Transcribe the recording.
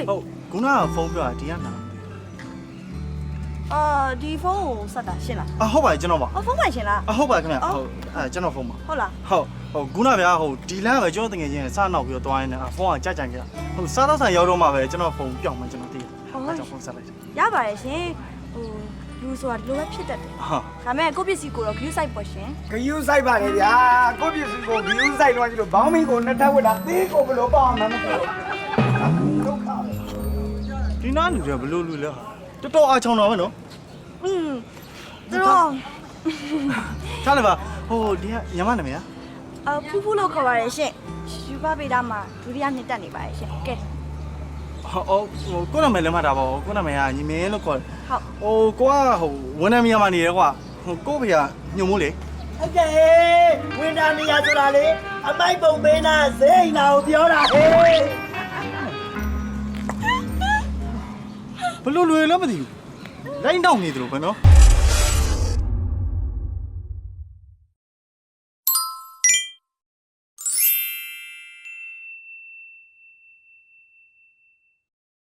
ဟုတ်ခုနကဖုန်းပြောတာဒီကနာဒီဖုန်းကိုဆက်တာရှင်းလားအဟုတ်ပါတယ်ကျွန်တော်ပါဖုန်းမှရှင်းလားအဟုတ်ပါခင်ဗျဟုတ်ကျွန်တော်ဖုန်းပါဟုတ်လားဟုတ်ခုနဗျာဟိုဒီလမ်းပဲကျွန်တော်တကယ်ချင်းစနောက်ပြီးတော့သွားရင်းနဲ့ဖုန်းကကြကြခဲ့ဟိုစားတော့ဆန်ရောက်တော့မှပဲကျွန်တော်ဖုန်းပြောင်းမှကျွန်တော်သိတယ်ကျွန်တော်ဖုန်းဆက်လိုက်ရပါတယ်ရှင်လူဆိုတာဒီလိုပဲဖြစ်တတ်တယ်ဒါပေမဲ့ကိုပစ္စည်းကိုတော့ view site ပေါ့ရှင် view site ပါလေဗျာကိုပစ္စည်းကို view site တော့ကြည့်လို့ဘောင်းမီကိုနှစ်ထပ်ဝတ်တာသေးကိုဘလို့ပေါ့မှမသိဘူးဒုက္ခပဲဒီနားလူတွေဘလို့လူလဲတော်တော်အားချောင်းတော့ပဲနော်သူတို့ထားလိုက်ပါဟိုဒီကညမနာမည်ဖူးဖူးလို့ခေါ်ပါတယ်ရှင်ယူပါပေတာမှာဒုတိယနှစ်တက်နေပါတယ်ရှင်ကဲဟိုကိုနာမည်လည်းမှတ်တာပါကိုနာမည်ကညီမင်းလို့ခေါ်တယ်ဟုတ်ကိုကဟိုဝန်ထမ်းများမှာနေတယ်ကွာဟိုကိုဖေကညုံမိုးလေဟုတ်ကဲ့ဝင်တာနေရဆိုတာလေအမိုက်ပုံပေးနာဇိမ်းနာကိုပြောတာဟေးဘလို့လွယ်လည်းမသိဘူးလိုင်းတောင်းနေတယ်လို့ပဲနော်